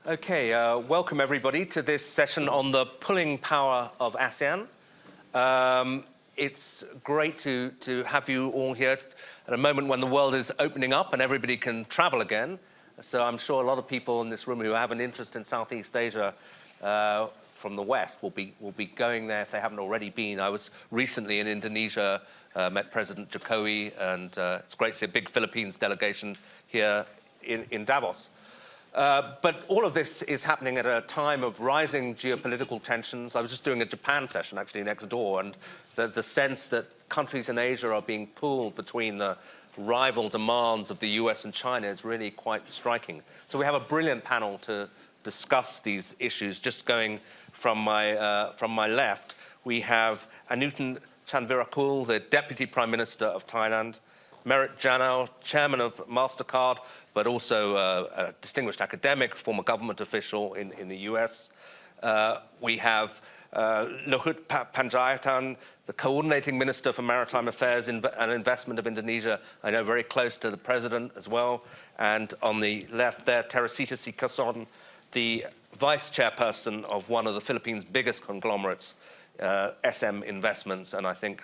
Okay, welcome everybody to this session on the pulling power of ASEAN. It's great to have you all here at a moment when the world is opening up and everybody can travel again. So I'm sure a lot of people in this room who have an interest in Southeast Asia from the West will be going there if they haven't already been. I was recently in Indonesia, met President Jokowi, and it's great to see a big Philippines delegation here in Davos. But all of this is happening at a time of rising geopolitical tensions. I was just doing a Japan session actually next door, and the sense that countries in Asia are being pulled between the rival demands of the US and China is really quite striking. So we have a brilliant panel to discuss these issues. Just going from my left, we have Anutin Chanvirakul, the Deputy Prime Minister of Thailand, Merit Janal, Chairman of MasterCard, but also a distinguished academic, former government official in the US. We have Luhut Panjaitan, the Coordinating Minister for Maritime Affairs and Investment of Indonesia, I know very close to the President as well. And on the left there, Teresita Sikason, the Vice Chairperson of one of the Philippines' biggest conglomerates, SM Investments, and I think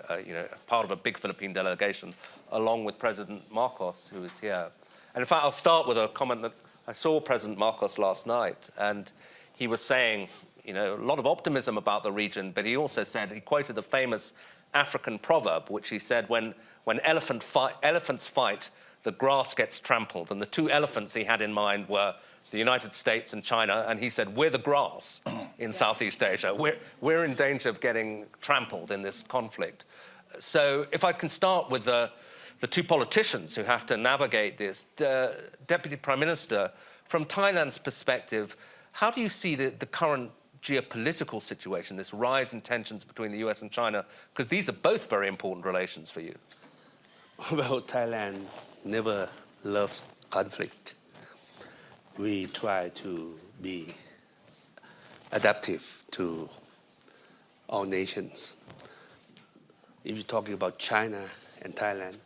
part of a big Philippine delegation, along with President Marcos, who is here. And in fact, I'll start with a comment that I saw President Marcos last night, and he was saying, a lot of optimism about the region, but he also said, he quoted the famous African proverb, which he said, when elephants fight, the grass gets trampled. And the two elephants he had in mind were the United States and China, and he said, we're the grass in Southeast Asia. We're in danger of getting trampled in this conflict. So if I can start with the two politicians who have to navigate this. Deputy Prime Minister, from Thailand's perspective, how do you see the current geopolitical situation, this rise in tensions between the US and China? Because these are both very important relations for you. Well, Thailand never loves conflict. We try to be adaptive to all nations. If you're talking about China and Thailand,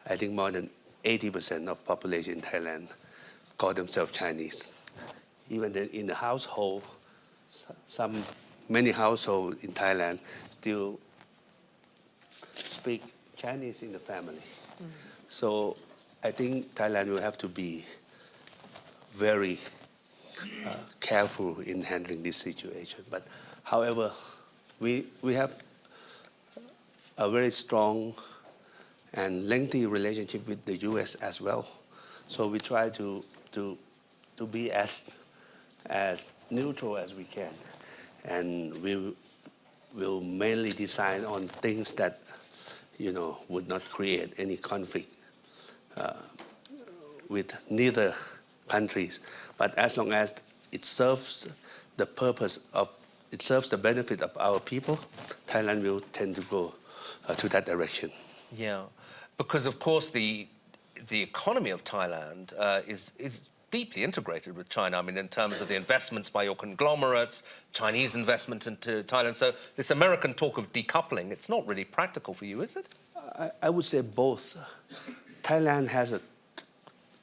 I think more than 80% of population in Thailand call themselves Chinese. Even in the household, many households in Thailand still speak Chinese in the family. So I think Thailand will have to be very careful in handling this situation. But however, we have a very strong and lengthy relationship with the US as well. So we try to be as neutral as we can. And we will mainly decide on things that, would not create any conflict with neither countries. But as long as it serves the benefit of our people, Thailand will tend to go to that direction. Yeah, because of course the economy of Thailand is deeply integrated with China. I mean, in terms of the investments by your conglomerates, Chinese investment into Thailand. So this American talk of decoupling, it's not really practical for you, is it? I would say both. Thailand has a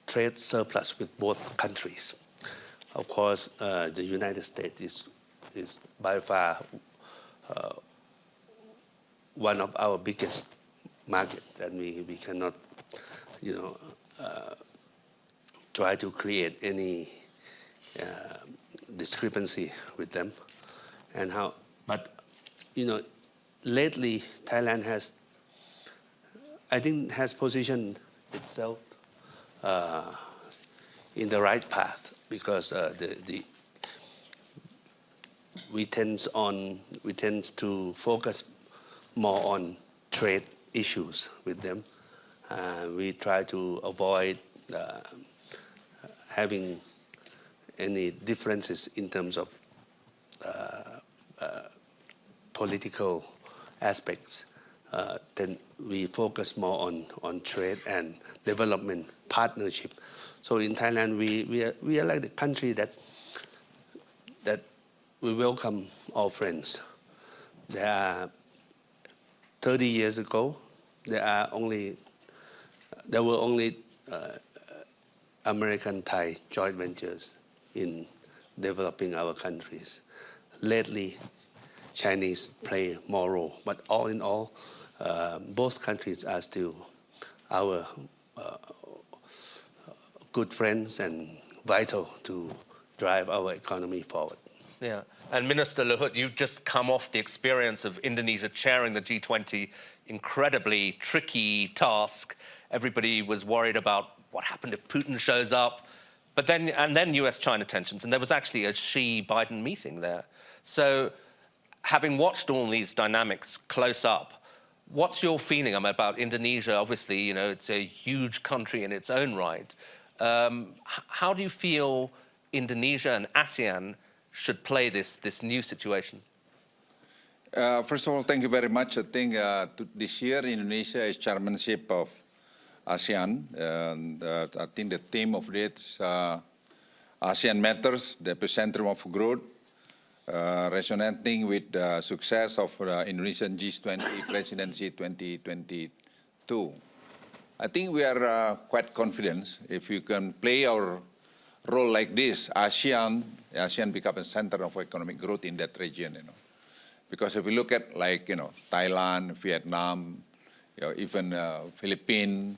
trade surplus with both countries. Of course, the United States is by far one of our biggest markets, and we cannot, try to create any discrepancy with them. But lately Thailand has positioned itself in the right path, because we tend to focus more on trade issues with them. We try to avoid having any differences in terms of political aspects. Then we focus more on trade and development partnership. So in Thailand, we are like the country that we welcome all friends. 30 years ago, there were only American-Thai joint ventures in developing our countries. Lately, Chinese play more role, but all in all, both countries are still our good friends and vital to drive our economy forward. Yeah, and Minister Luhut, you've just come off the experience of Indonesia chairing the G20, incredibly tricky task. Everybody was worried about what happened if Putin shows up, but then US-China tensions, and there was actually a Xi-Biden meeting there. So, having watched all these dynamics close up, what's your feeling about Indonesia? Obviously, you know, it's a huge country in its own right. How do you feel Indonesia and ASEAN should play this new situation? First of all, thank you very much. I think this year Indonesia is chairmanship of ASEAN. And I think the theme of it is ASEAN Matters, the epicentrum of growth, resonating with the success of Indonesian G20 presidency 2022. I think we are quite confident if we can play our role like this, ASEAN become a center of economic growth in that region, you know. Because if we look at like, you know, Thailand, Vietnam, you know, even Philippines,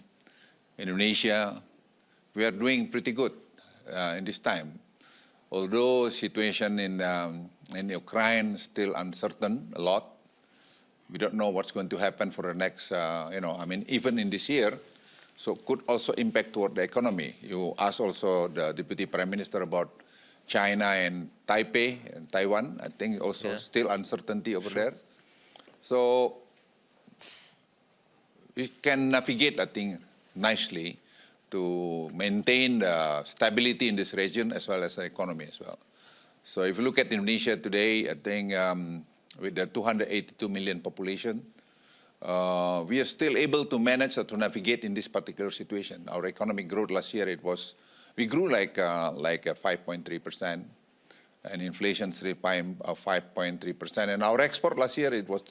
Indonesia, we are doing pretty good in this time. Although situation in Ukraine is still uncertain a lot, we don't know what's going to happen for the next, you know, I mean, even in this year, so could also impact toward the economy. You asked also the Deputy Prime Minister about China and Taipei and Taiwan. I think also still uncertainty over there. So we can navigate, I think, nicely to maintain the stability in this region as well as the economy as well. So if you look at Indonesia today, I think with the 282 million population, we are still able to manage to navigate in this particular situation. Our economic growth last year, we grew like 5.3%, and inflation 5.3%. And our export last year, it was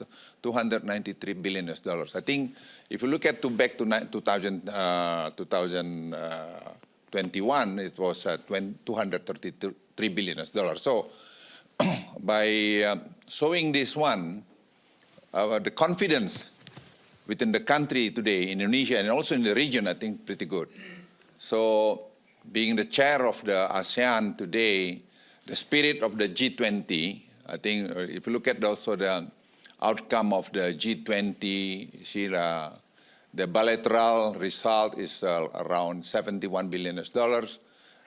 $293 billion. I think if you look at back to 2021, it was $233 billion. So by showing this one, the confidence within the country today, Indonesia, and also in the region, I think pretty good. So being the chair of the ASEAN today, the spirit of the G20, I think if you look at also the outcome of the G20, see the bilateral result is around $71 billion.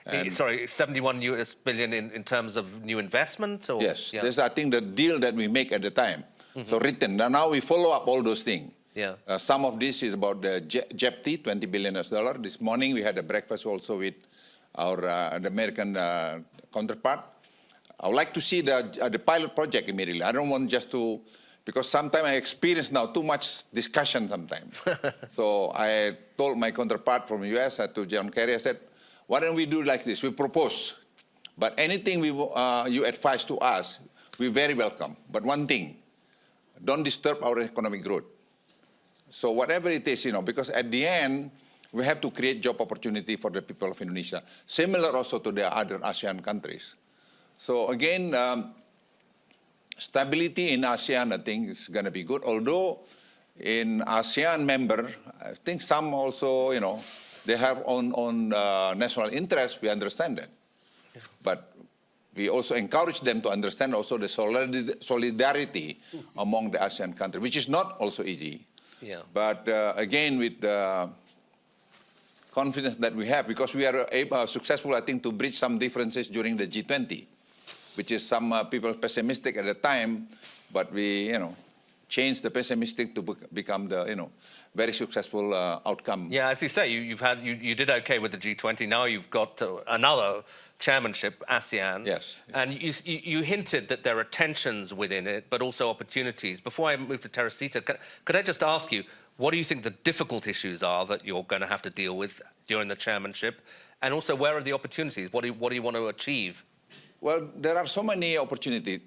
And sorry, 71 US billion in terms of new investment? Or? Yes, yeah. This I think the deal that we make at the time. So written, now we follow up all those things. Yeah. Some of this is about the JEPT, $20 billion. This morning we had a breakfast also with our the American counterpart. I would like to see the pilot project immediately. I don't want just to, because sometimes I experience now too much discussion sometimes. So I told my counterpart from the US, to John Kerry, I said, why don't we do like this? We propose, but anything you advise to us, we're very welcome. But one thing, don't disturb our economic growth. So whatever it is, you know, because at the end, we have to create job opportunity for the people of Indonesia, similar also to the other ASEAN countries. So again, stability in ASEAN, I think, is going to be good. Although in ASEAN member, I think some also, you know, they have own national interest. We understand that. Yeah. But we also encourage them to understand also the solidarity among the ASEAN countries, which is not also easy. Yeah. But again, with the confidence that we have, because we are successful, I think, to bridge some differences during the G20, which is some people pessimistic at the time, but we, you know, changed the pessimistic to become the, you know, very successful outcome. Yeah, as you say, you did okay with the G20. Now you've got another chairmanship, ASEAN. Yes. And you hinted that there are tensions within it, but also opportunities. Before I move to Teresita, could I just ask you, what do you think the difficult issues are that you're going to have to deal with during the chairmanship? And also, where are the opportunities? What do you want to achieve? Well, there are so many opportunities.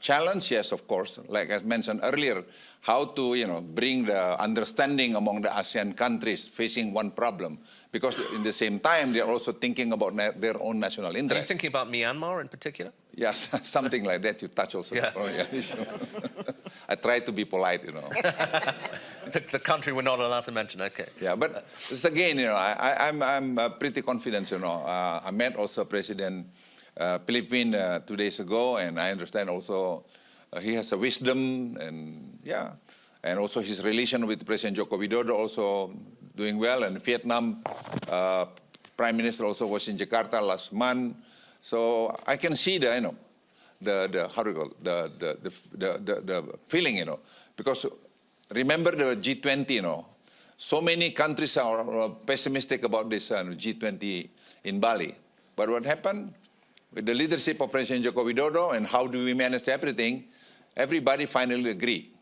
Challenge, yes, of course. Like I mentioned earlier, how to bring the understanding among the ASEAN countries facing one problem, because in the same time they're also thinking about their own national Are you interests. thinking about Myanmar in particular? Yes, something like that. You touch also. Yeah. Yeah, sure. I try to be polite. The country we're not allowed to mention. Okay. Yeah, but it's again, I'm pretty confident. I met also President Philippines 2 days ago, and I understand also he has a wisdom, and also his relation with President Joko Widodo also doing well. And Vietnam Prime Minister also was in Jakarta last month, so I can see the feeling, because remember the G20, so many countries are pessimistic about this G20 in Bali, but what happened? With the leadership of President Joko Widodo and how do we manage everything, everybody finally agreed.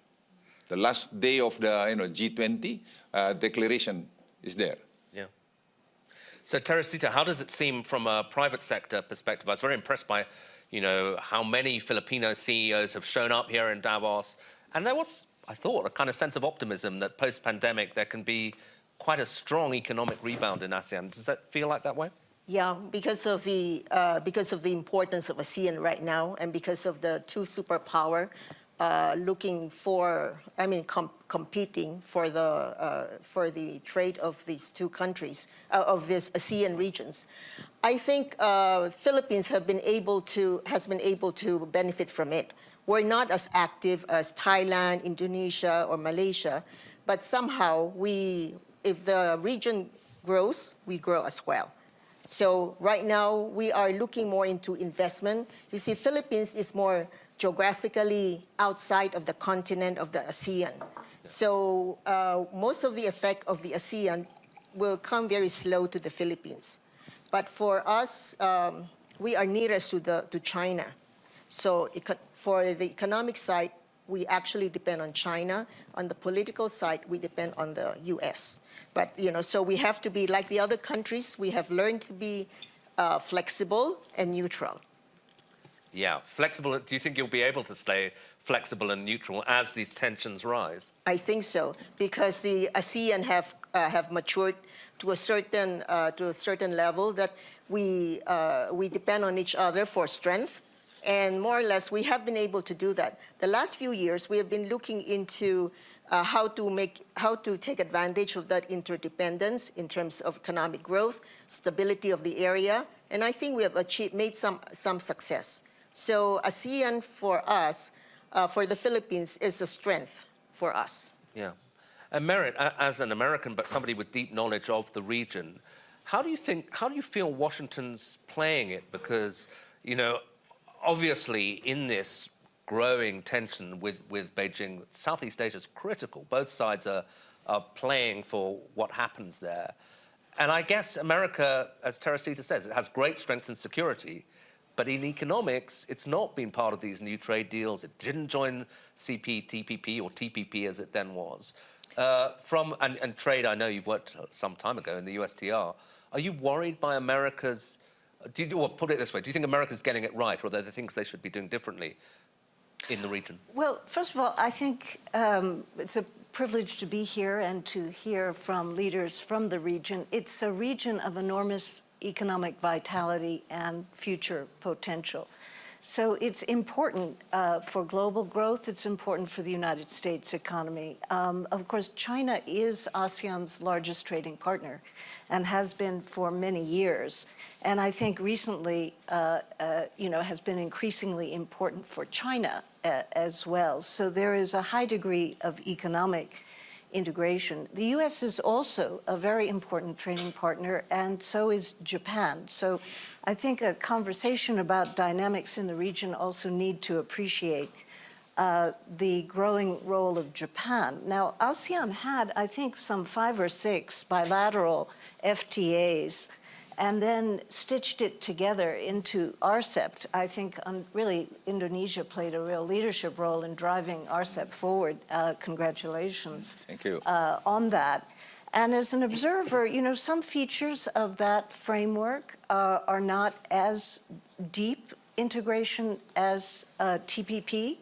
The last day of the G20 declaration is there. Yeah. So Teresita, how does it seem from a private sector perspective? I was very impressed by, how many Filipino CEOs have shown up here in Davos, and there was, I thought, a kind of sense of optimism that post-pandemic there can be quite a strong economic rebound in ASEAN. Does that feel like that way? Yeah, because of the importance of ASEAN right now, and because of the two superpower competing for the trade of these two countries, of these ASEAN regions. I think Philippines has been able to benefit from it. We're not as active as Thailand, Indonesia, or Malaysia, but somehow if the region grows, we grow as well. So right now, we are looking more into investment. You see, Philippines is more geographically outside of the continent of the ASEAN. So most of the effect of the ASEAN will come very slow to the Philippines. But for us, we are nearest to China. So for the economic side, we actually depend on China. On the political side, we depend on the U.S. But, so we have to be like the other countries. We have learned to be flexible and neutral. Yeah, flexible. Do you think you'll be able to stay flexible and neutral as these tensions rise? I think so, because the ASEAN have matured to a certain level that we depend on each other for strength. And more or less, we have been able to do that. The last few years, we have been looking into how to take advantage of that interdependence in terms of economic growth, stability of the area, and I think we have made some success. So ASEAN for us, for the Philippines, is a strength for us. Yeah. And Merit, as an American, but somebody with deep knowledge of the region, how do you feel Washington's playing it? Because, obviously in this growing tension with Beijing, Southeast Asia is critical. Both sides are playing for what happens there. And I guess America, as Teresita says, it has great strengths and security, but in economics, it's not been part of these new trade deals. It didn't join CPTPP or TPP as it then was. And trade, I know you've worked some time ago in the USTR. Are you worried by America's, put it this way, do you think America's getting it right, or are there things they should be doing differently in the region? Well, first of all, I think it's a privilege to be here and to hear from leaders from the region. It's a region of enormous economic vitality and future potential. So it's important for global growth. It's important for the United States economy. Of course, China is ASEAN's largest trading partner and has been for many years. And I think recently, has been increasingly important for China as well. So there is a high degree of economic integration. The U.S. is also a very important trading partner, and so is Japan. So I think a conversation about dynamics in the region also need to appreciate the growing role of Japan. Now, ASEAN had, I think, some 5 or 6 bilateral FTAs and then stitched it together into RCEP. I think really Indonesia played a real leadership role in driving RCEP forward. Congratulations. Thank you. On that. And as an observer, some features of that framework are not as deep integration as TPP,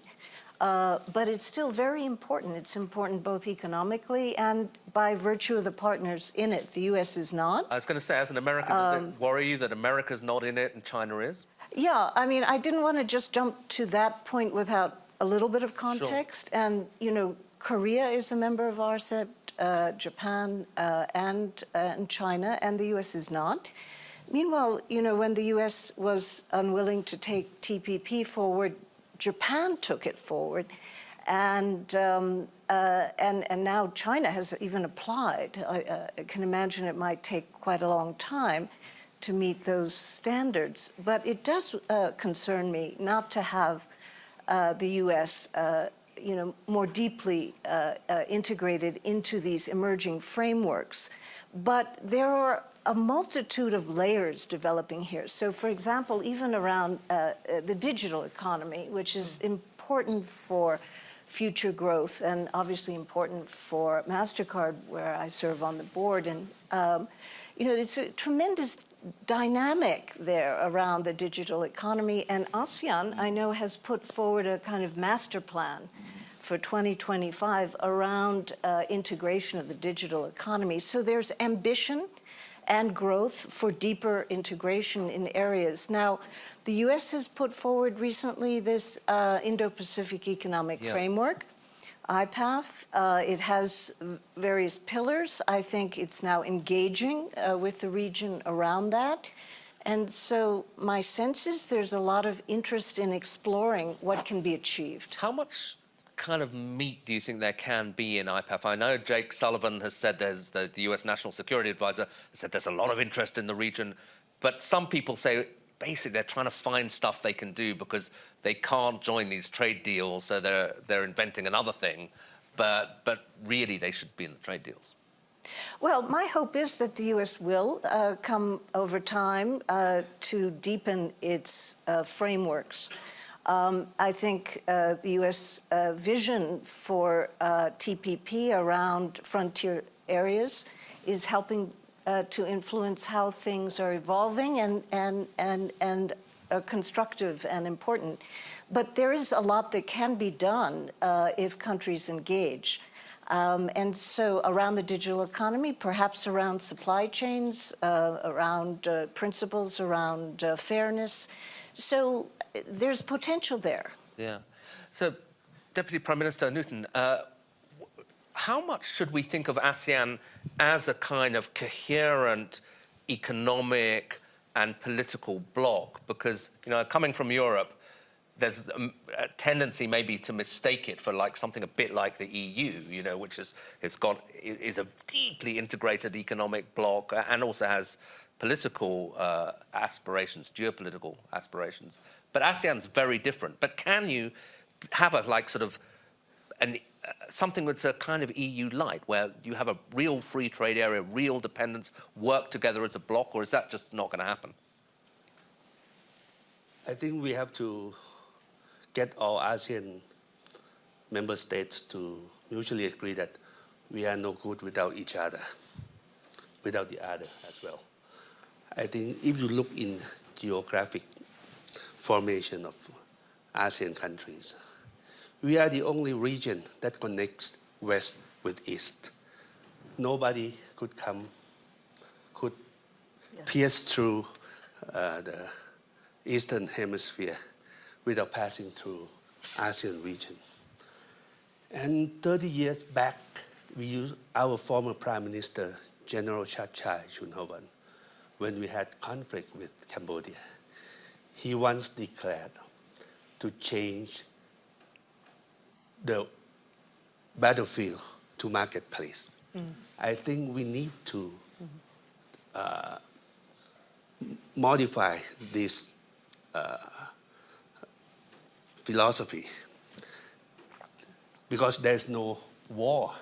but it's still very important. It's important both economically and by virtue of the partners in it. The U.S. is not. I was going to say, as an American, does it worry you that America's not in it and China is? Yeah, I mean, I didn't want to just jump to that point without a little bit of context. Sure. And, you know, Korea is a member of RCEP, Japan and China, and the U.S. is not. Meanwhile, you know, when the U.S. was unwilling to take TPP forward, Japan took it forward, and now China has even applied. I can imagine it might take quite a long time to meet those standards, but it does concern me not to have the U.S. You know, more deeply integrated into these emerging frameworks. But there are a multitude of layers developing here. So, for example, even around the digital economy, which is important for future growth and obviously important for MasterCard, where I serve on the board. And, you know, it's a tremendous dynamic there around the digital economy. And ASEAN, I know, has put forward a kind of master plan for 2025 around integration of the digital economy. So there's ambition and growth for deeper integration in areas. Now, the U.S. has put forward recently this Indo-Pacific Economic Framework, IPAF. It has various pillars. I think it's now engaging with the region around that. And so my sense is there's a lot of interest in exploring what can be achieved. How much kind of meat do you think there can be in IPAF? I know Jake Sullivan has said, there's the US National Security Advisor, has said there's a lot of interest in the region, but some people say basically they're trying to find stuff they can do because they can't join these trade deals, so they're inventing another thing, but really they should be in the trade deals. Well, my hope is that the U.S. will come over time to deepen its frameworks. I think the U.S. Vision for TPP around frontier areas is helping to influence how things are evolving and constructive and important. But there is a lot that can be done if countries engage. And so around the digital economy, perhaps around supply chains, around principles, around fairness. So there's potential there. Yeah. So, Deputy Prime Minister Newton, how much should we think of ASEAN as a kind of coherent economic and political bloc? Because, you know, coming from Europe, there's a tendency maybe to mistake it for like something a bit like the EU, you know, which is a deeply integrated economic bloc and also has political aspirations, geopolitical aspirations. But ASEAN's very different. But can you have a like sort of something that's a kind of EU light, where you have a real free trade area, real dependence, work together as a bloc, or is that just not going to happen? I think we have to get all ASEAN member states to mutually agree that we are no good without each other, without the other as well. I think if you look in geographic formation of ASEAN countries, we are the only region that connects West with East. Nobody could pierce through the Eastern Hemisphere without passing through ASEAN region. And 30 years back, we used our former Prime Minister, General Chachai Chunhavan, when we had conflict with Cambodia. He once declared to change the battlefield to marketplace. I think we need to modify this philosophy, because there's no war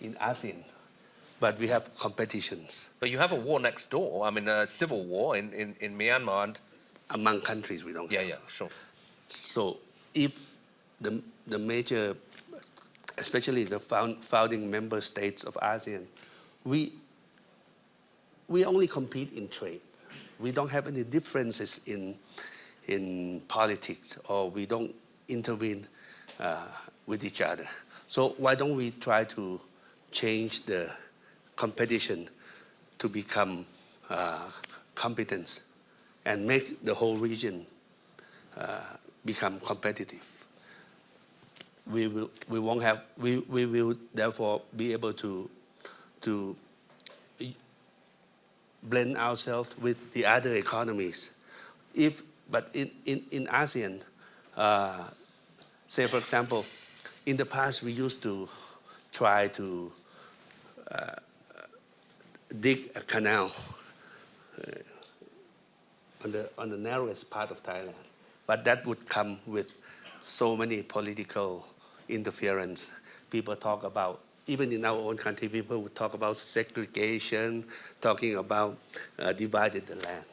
in ASEAN, but we have competitions. But you have a war next door. I mean, a civil war in Myanmar. And among countries we don't have. Yeah, sure. So if the major, especially the founding member states of ASEAN, we only compete in trade. We don't have any differences in in politics, or we don't intervene with each other. So why don't we try to change the competition to become competence and make the whole region become competitive? We will therefore be able to blend ourselves with the other economies. But in ASEAN, say for example, in the past we used to try to dig a canal on the narrowest part of Thailand, but that would come with so many political interference. People talk about, even in our own country, people would talk about segregation, talking about divided the land,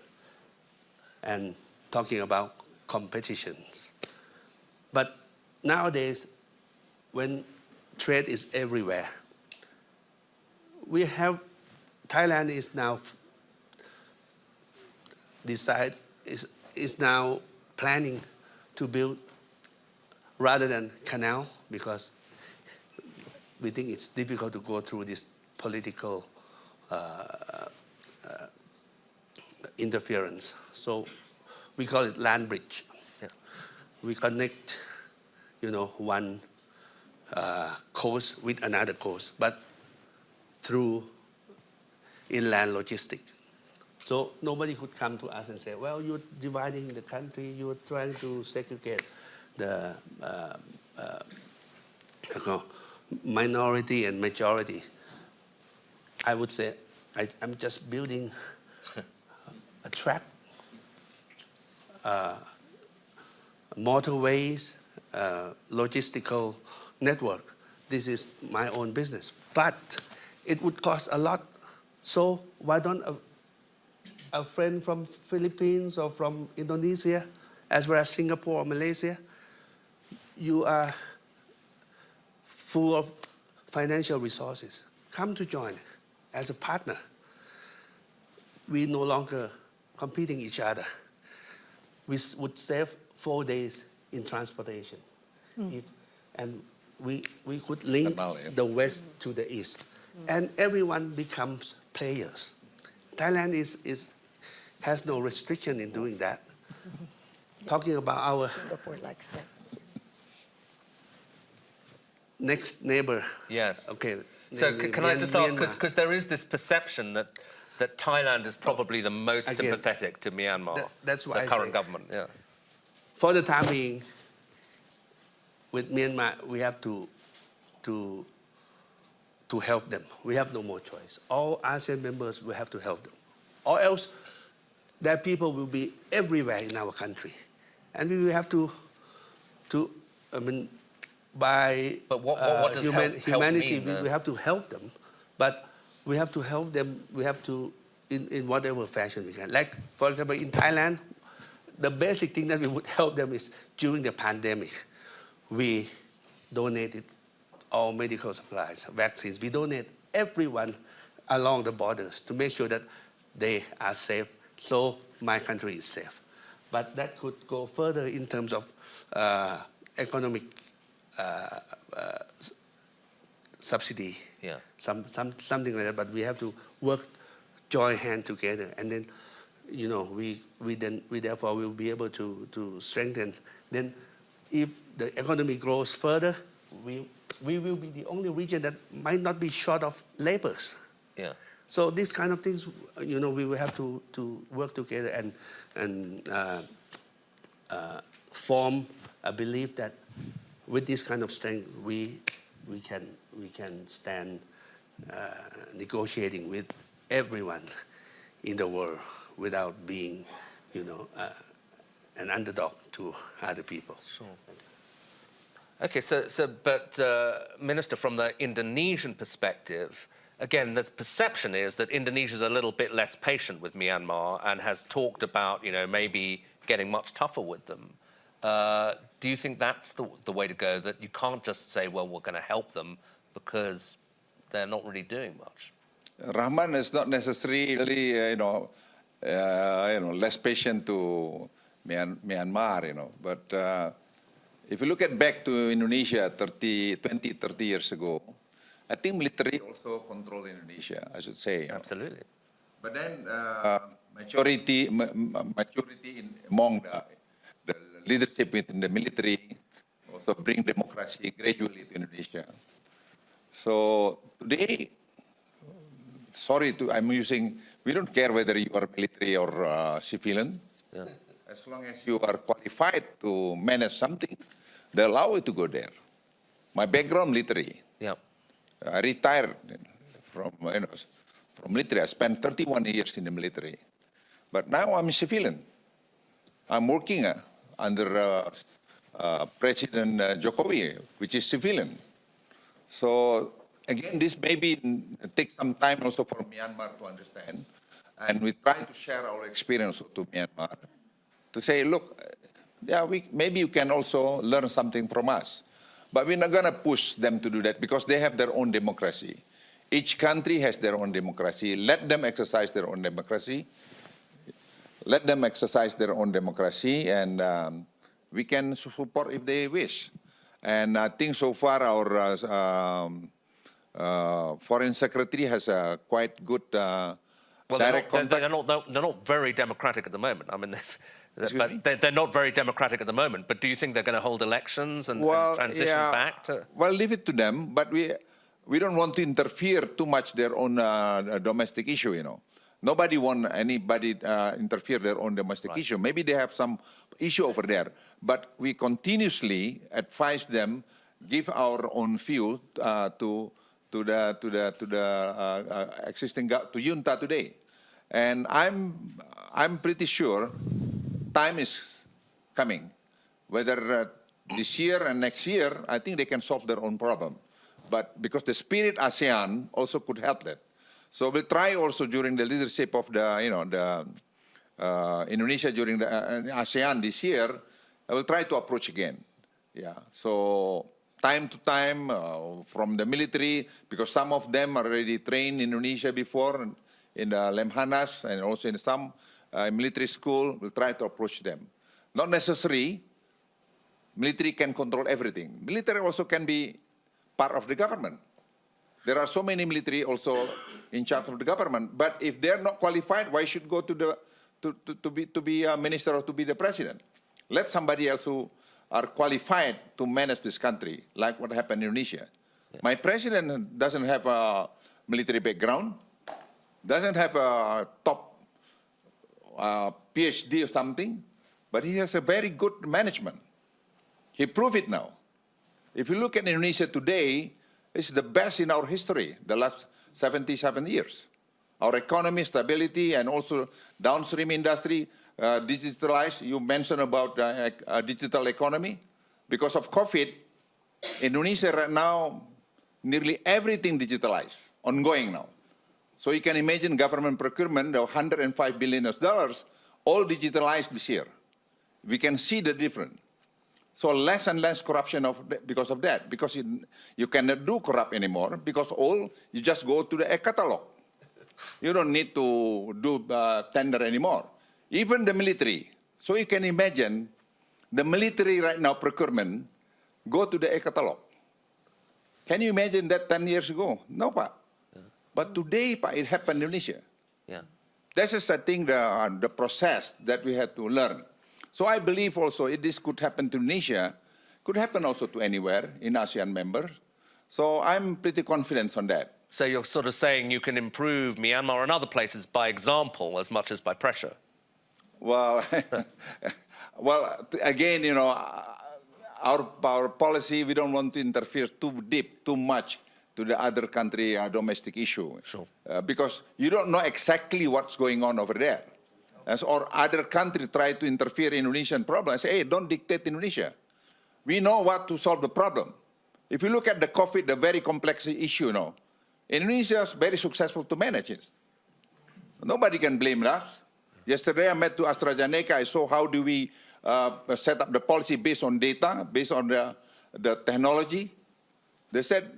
and talking about competitions. But nowadays, when trade is everywhere, Thailand is now is now planning to build rather than canal, because we think it's difficult to go through this political interference. So we call it land bridge. Yeah. We connect, one coast with another coast, but through inland logistics. So nobody could come to us and say, well, you're dividing the country, you're trying to segregate the minority and majority. I would say, I'm just building a track, motorways, logistical network. This is my own business. But it would cost a lot. So why don't a friend from Philippines or from Indonesia, as well as Singapore or Malaysia, you are full of financial resources, come to join as a partner. We no longer competing each other. We would save 4 days in transportation. And we could link the west to the east. And everyone becomes players. Thailand has no restriction in doing that. Talking about our Singapore likes that. next neighbor. Yes. Okay. So can I just ask, Myanmar. because there is this perception that Thailand is probably the most Again, sympathetic to Myanmar, that's why the I current say, government. Yeah. For the time being, with Myanmar, we have to help them. We have no more choice. All ASEAN members will have to help them. Or else, their people will be everywhere in our country. And we will have by But what does help humanity, mean, we have to help them. But we have to help them, we have to, in whatever fashion we can. Like, for example, in Thailand, the basic thing that we would help them is during the pandemic, we donated all medical supplies, vaccines. We donate everyone along the borders to make sure that they are safe, so my country is safe. But that could go further in terms of economic subsidy, Yeah. something like that. But we have to work join hand together, and then, we therefore will be able to strengthen. Then, if the economy grows further, we will be the only region that might not be short of laborers. Yeah. So these kind of things, we will have to work together and form a belief that with this kind of strength, we can stand negotiating with everyone in the world without being, an underdog to other people. Sure. Okay, but Minister, from the Indonesian perspective, again, the perception is that Indonesia is a little bit less patient with Myanmar and has talked about, maybe getting much tougher with them. Do you think that's the way to go, that you can't just say, well, we're going to help them because they're not really doing much? Rahman is not necessarily, less patient to Myanmar, But if you look at back to Indonesia 30 years ago, I think military also controlled Indonesia, I should say. Absolutely. But then maturity among the leadership within the military also bring democracy gradually to Indonesia. So today, we don't care whether you are military or civilian. Yeah. As long as you are qualified to manage something, they allow you to go there. My background military. Yeah. I retired from military. I spent 31 years in the military. But now I'm a civilian. I'm working under President Jokowi, which is civilian. So again, this maybe takes some time also for Myanmar to understand. And we try to share our experience to Myanmar to say, look, maybe you can also learn something from us. But we're not going to push them to do that because they have their own democracy. Each country has their own democracy. Let them exercise their own democracy. Let them exercise their own democracy, and we can support if they wish. And I think so far our foreign secretary has a quite good direct contact. They're not very democratic at the moment. I mean, they're not very democratic at the moment. But do you think they're going to hold elections and transition back to? Well, leave it to them. But we don't want to interfere too much their own domestic issue. Nobody want anybody interfere their own domestic issue. Maybe they have some issue over there, but we continuously advise them, give our own view to the existing to junta today, and I'm pretty sure time is coming. Whether this year and next year, I think they can solve their own problem, but because the spirit ASEAN also could help that. So we'll try also during the leadership of the Indonesia during the ASEAN this year. I will try to approach again. Yeah. So time to time from the military, because some of them are already trained in Indonesia before in the Lemhanas and also in some military school. We'll try to approach them. Not necessary. Military can control everything. Military also can be part of the government. There are so many military also in charge of the government, but if they're not qualified, why should go to be a minister or to be the president? Let somebody else who are qualified to manage this country, like what happened in Indonesia. Yeah. My president doesn't have a military background, doesn't have a top PhD or something, but he has a very good management. He proved it now. If you look at Indonesia today, it's the best in our history, the last 77 years. Our economy, stability, and also downstream industry, digitalized. You mentioned about a digital economy. Because of COVID, Indonesia right now, nearly everything digitalized, ongoing now. So you can imagine government procurement of $105 billion, all digitalized this year. We can see the difference. So less and less corruption because of that, because you cannot do corrupt anymore, because you just go to the catalog. You don't need to do tender anymore. Even the military. So you can imagine the military right now procurement go to the catalog. Can you imagine that 10 years ago? No, pa. Yeah. But today, pa, it happened in Indonesia. Yeah. This is, I think, the process that we had to learn. So I believe also if this could happen to Indonesia, could happen also to anywhere in ASEAN members. So I'm pretty confident on that. So you're sort of saying you can improve Myanmar and other places by example as much as by pressure? Well, again, our policy, we don't want to interfere too deep, too much to the other country domestic issue. Sure. Because you don't know exactly what's going on over there. Or other countries try to interfere in Indonesian problem. I say, hey, don't dictate Indonesia. We know what to solve the problem. If you look at the COVID, the very complex issue now, Indonesia is very successful to manage it. Nobody can blame us. Yesterday I met to AstraZeneca. I saw how do we set up the policy based on data, based on the technology. They said,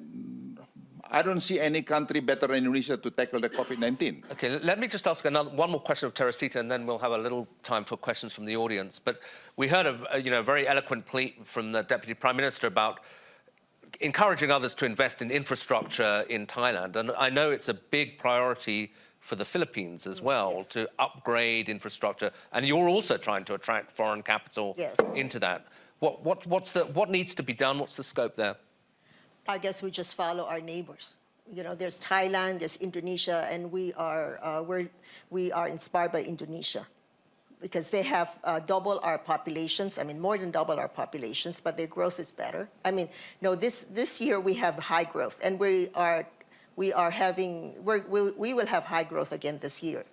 I don't see any country better than Indonesia to tackle the COVID-19. Okay, let me just ask one more question of Teresita, and then we'll have a little time for questions from the audience. But we heard a very eloquent plea from the Deputy Prime Minister about encouraging others to invest in infrastructure in Thailand. And I know it's a big priority for the Philippines as well, yes, to upgrade infrastructure. And you're also trying to attract foreign capital, yes, into that. What needs to be done? What's the scope there? I guess we just follow our neighbors. You know, there's Thailand, there's Indonesia, and we are inspired by Indonesia because they have double our populations. I mean, more than double our populations, but their growth is better. I mean, no, this year we have high growth, and we will have high growth again this year.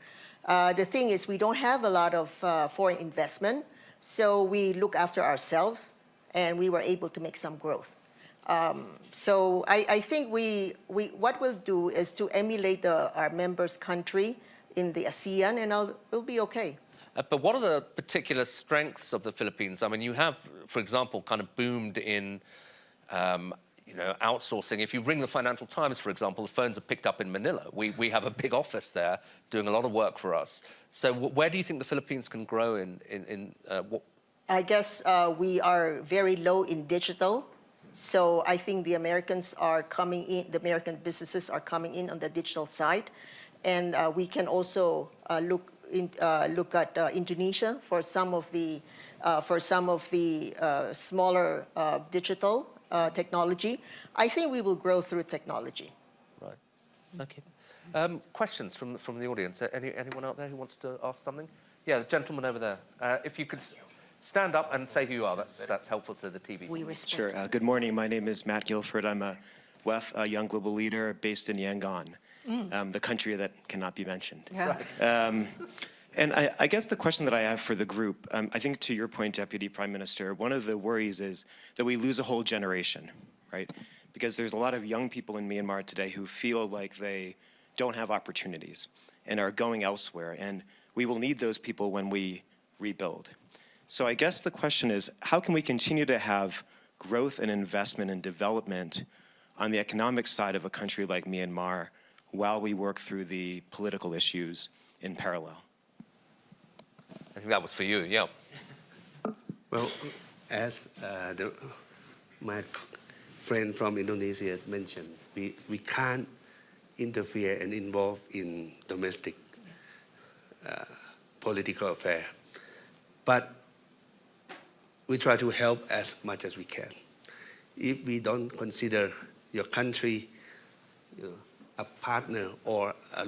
The thing is, we don't have a lot of foreign investment, so we look after ourselves, and we were able to make some growth. So I think what we'll do is to emulate our members' country in the ASEAN, and it'll be okay. But what are the particular strengths of the Philippines? I mean, you have, for example, kind of boomed in, outsourcing. If you ring the Financial Times, for example, the phones are picked up in Manila. We have a big office there doing a lot of work for us. So where do you think the Philippines can grow in what? I guess we are very low in digital. So I think the Americans are coming in, the American businesses are coming in on the digital side. And we can also look at Indonesia for some of the smaller digital technology. I think we will grow through technology. Right. Okay. Questions from the audience? Anyone out there who wants to ask something? Yeah, the gentleman over there. If you could stand up and say who you are. That's helpful to the TV. We respect. Sure. Good morning. My name is Matt Guilford. I'm a WEF, a young global leader based in Yangon, the country that cannot be mentioned. Yeah. And I guess the question that I have for the group, I think to your point, Deputy Prime Minister, one of the worries is that we lose a whole generation, right? Because there's a lot of young people in Myanmar today who feel like they don't have opportunities and are going elsewhere. And we will need those people when we rebuild. So I guess the question is, how can we continue to have growth and investment and development on the economic side of a country like Myanmar while we work through the political issues in parallel? I think that was for you, yeah. Well, as my friend from Indonesia mentioned, we can't interfere and involve in domestic political affairs. But we try to help as much as we can. If we don't consider your country a partner or a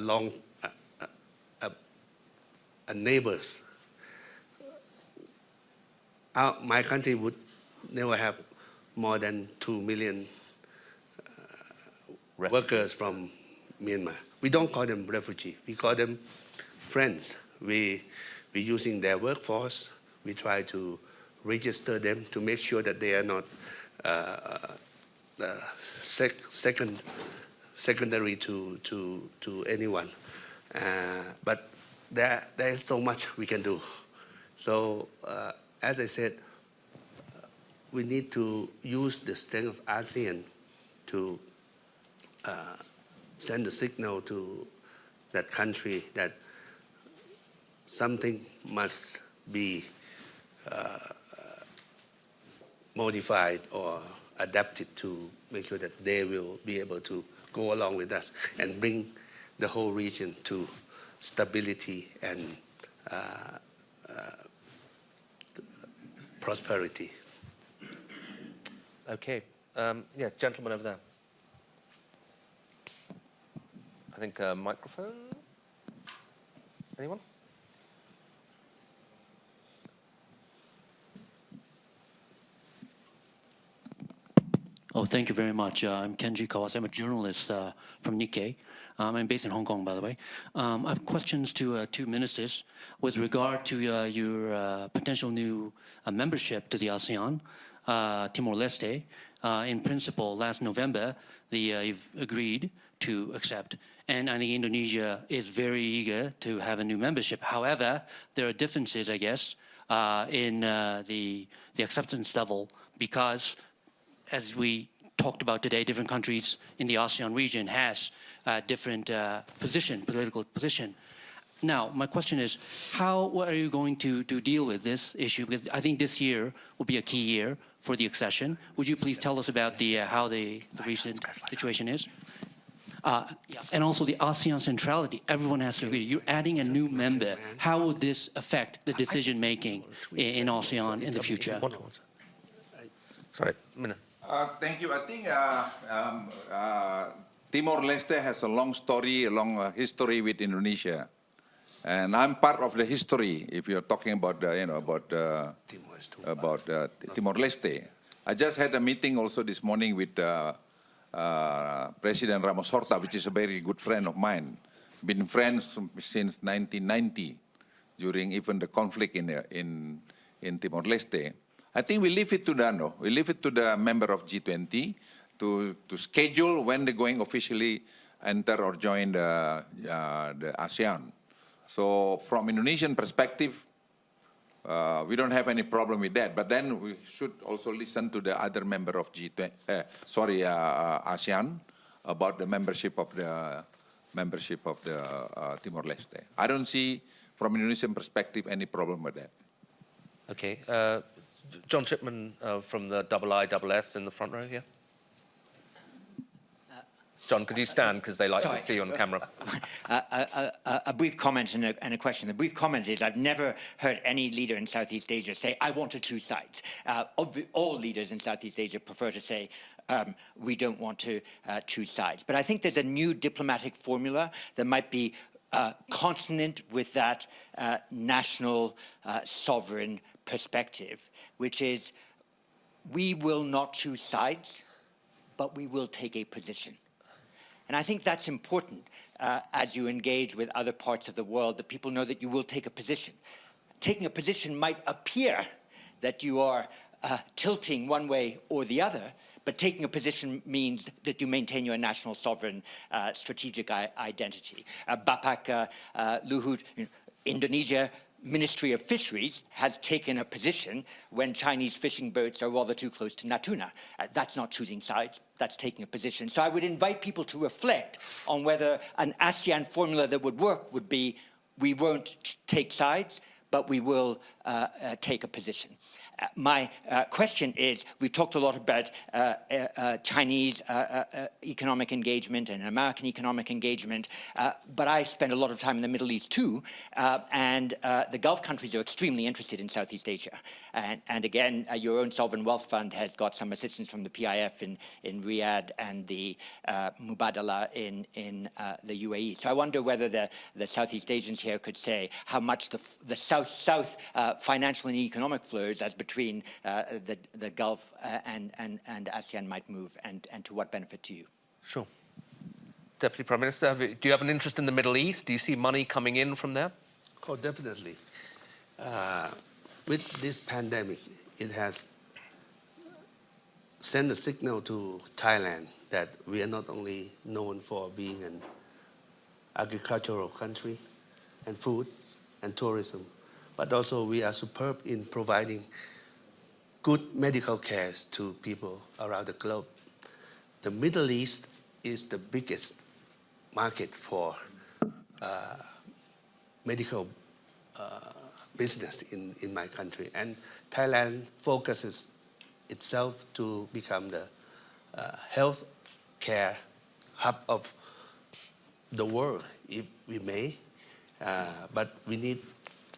neighbors, my country would never have more than 2 million workers from Myanmar. We don't call them refugees. We call them friends. We're using their workforce. We try to register them to make sure that they are not secondary to anyone. But there is so much we can do. So as I said, we need to use the strength of ASEAN to send a signal to that country that something must be modified or adapted to make sure that they will be able to go along with us and bring the whole region to stability and prosperity. Okay. Yeah, gentleman over there. I think a microphone. Anyone? Oh, thank you very much. I'm Kenji Kawase. I'm a journalist from Nikkei. I'm based in Hong Kong, by the way. I have questions to two ministers with regard to your potential new membership to the ASEAN, Timor-Leste. In principle, last November, you've agreed to accept. And I think Indonesia is very eager to have a new membership. However, there are differences, I guess, in the acceptance level because as we talked about today, different countries in the ASEAN region has different political position. Now, my question is, what are you going to deal with this issue? Because I think this year will be a key year for the accession. Would you please tell us about how the recent situation is? And also the ASEAN centrality. Everyone has to agree. You're adding a new member. How will this affect the decision-making in ASEAN in the future? Sorry, Mina. Thank you. I think Timor-Leste has a long story, a long history with Indonesia. And I'm part of the history, if you're talking about, Timor-Leste. I just had a meeting also this morning with President Ramos Horta, which is a very good friend of mine. Been friends since 1990, during even the conflict in Timor-Leste. I think we leave it to the member of G20 to schedule when they're going officially enter or join the ASEAN. So from Indonesian perspective, we don't have any problem with that. But then we should also listen to the other member of ASEAN about the membership of the Timor-Leste. I don't see from Indonesian perspective any problem with that. Okay, John Chipman from the IISS in the front row here. John, could you stand, because they like to see you on camera. A brief comment and a question. The brief comment is I've never heard any leader in Southeast Asia say, I want to choose sides. All leaders in Southeast Asia prefer to say, we don't want to choose sides. But I think there's a new diplomatic formula that might be consonant with that national sovereign perspective, which is we will not choose sides, but we will take a position. And I think that's important as you engage with other parts of the world, that people know that you will take a position. Taking a position might appear that you are tilting one way or the other, but taking a position means that you maintain your national sovereign strategic identity. Bapak Luhut, Indonesia Ministry of Fisheries has taken a position when Chinese fishing boats are rather too close to Natuna. That's not choosing sides, that's taking a position. So I would invite people to reflect on whether an ASEAN formula that would work would be, we won't take sides, but we will take a position. My question is, we've talked a lot about Chinese economic engagement and American economic engagement, but I spend a lot of time in the Middle East too, and the Gulf countries are extremely interested in Southeast Asia. And again, your own sovereign wealth fund has got some assistance from the PIF in Riyadh and the Mubadala in the UAE. So I wonder whether the Southeast Asians here could say how much the South-South financial and economic flows as between the Gulf and ASEAN might move, and to what benefit to you? Sure. Deputy Prime Minister, do you have an interest in the Middle East? Do you see money coming in from there? Oh, definitely. With this pandemic, it has sent a signal to Thailand that we are not only known for being an agricultural country and food and tourism, but also we are superb in providing good medical care to people around the globe. The Middle East is the biggest market for medical business in my country. And Thailand focuses itself to become the health care hub of the world, if we may. But we need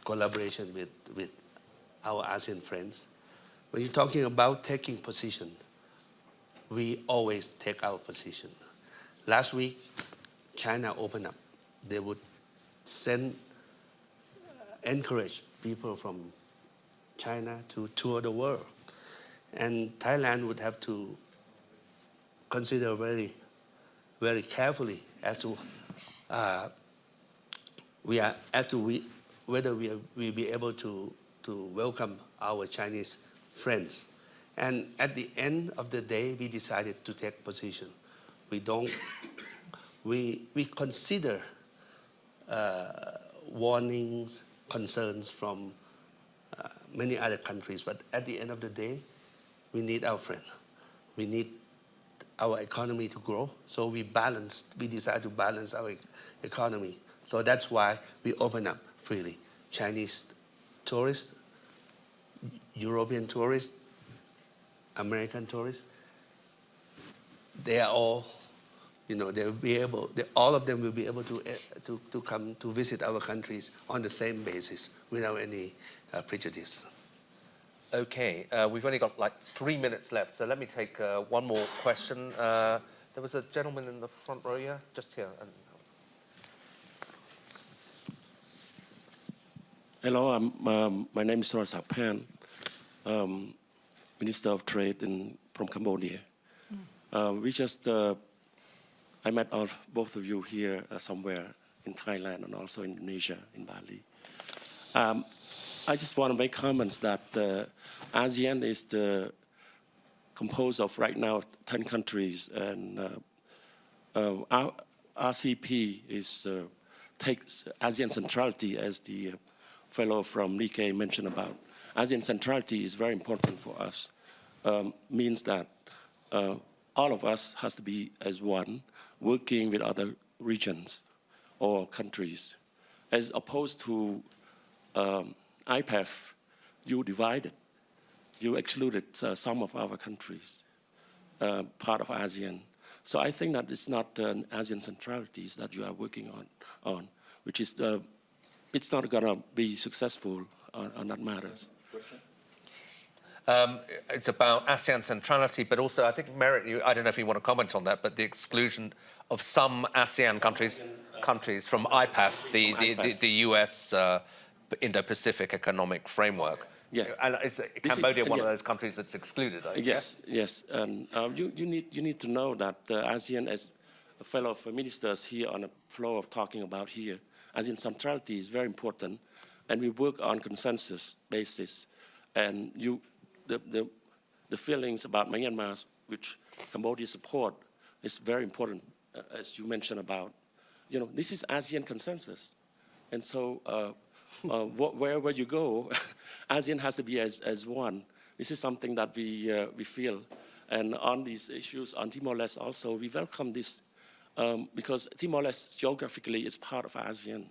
collaboration with our ASEAN friends. When you're talking about taking position, we always take our position. Last week, China opened up. They would encourage people from China to tour the world. And Thailand would have to consider very, very carefully as to whether we'll be able to welcome our Chinese friends. And at the end of the day, we decided to take position. We consider warnings, concerns from many other countries, but at the end of the day, we need our friend. We need our economy to grow. So we decide to balance our economy. So that's why we open up freely. Chinese tourists, European tourists, American tourists, they are all, all of them will be able to come to visit our countries on the same basis without any prejudice. Okay, we've only got like 3 minutes left, so let me take one more question. There was a gentleman in the front row, yeah, just here. Hello, my name is Sorasak Pan, Minister of Trade from Cambodia. I met both of you here somewhere in Thailand and also in Indonesia, in Bali. I just want to make comments that ASEAN is composed of right now 10 countries, and our RCP takes ASEAN centrality, as the fellow from Nikkei mentioned about. ASEAN centrality is very important for us. Means that all of us has to be as one, working with other regions or countries, as opposed to IPEF. You divided, you excluded some of our countries, part of ASEAN. So I think that it's not ASEAN centralities that you are working on, which is it's not going to be successful on that matters. It's about ASEAN centrality, but also I think, Merit, I don't know if you want to comment on that, but the exclusion of some ASEAN countries from IPEF, the US Indo-Pacific Economic Framework. Yeah. And is Cambodia one of those countries that's excluded, I guess? Yes. And you need to know that ASEAN, as a fellow ministers here on the floor of talking about here, ASEAN centrality is very important, and we work on consensus basis. And the feelings about Myanmar, which Cambodia support, is very important, as you mentioned about. This is ASEAN consensus, and so wherever you go, ASEAN has to be as one. This is something that we feel, and on these issues on Timor-Leste also, we welcome this because Timor-Leste geographically is part of ASEAN.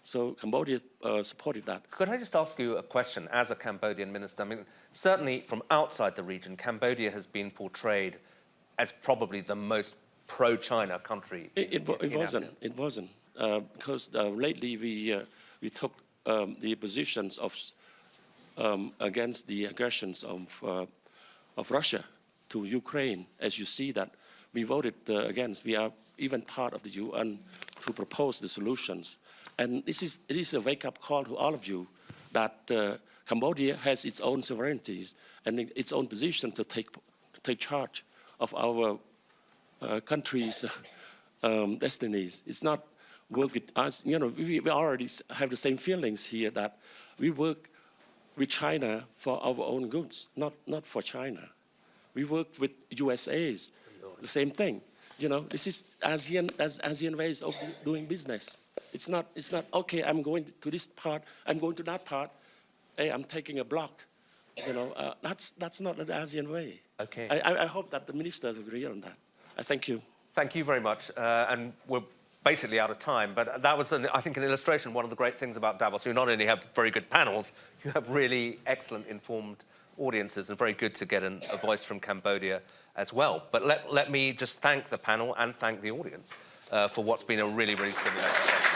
So Cambodia supported that. Could I just ask you a question as a Cambodian minister? I mean, certainly from outside the region, Cambodia has been portrayed as probably the most pro-China country. It wasn't. Because lately we took the positions against the aggressions of Russia to Ukraine. As you see that we voted against. We are even part of the UN to propose the solutions. And it is a wake-up call to all of you that Cambodia has its own sovereignties and its own position to take charge of our country's destinies. It's not work with us. We already have the same feelings here that we work with China for our own goods, not for China. We work with USA's, the same thing. This is ASEAN ways of doing business. It's not okay. I'm going to this part. I'm going to that part. Hey, I'm taking a block. That's not the ASEAN way. Okay. I hope that the ministers agree on that. I thank you. Thank you very much. And we're basically out of time, but that was, I think, an illustration. One of the great things about Davos, you not only have very good panels, you have really excellent informed audiences, and very good to get a voice from Cambodia as well. But let me just thank the panel and thank the audience for what's been a really, really stimulating session.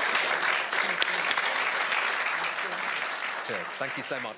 Cheers. Thank you so much.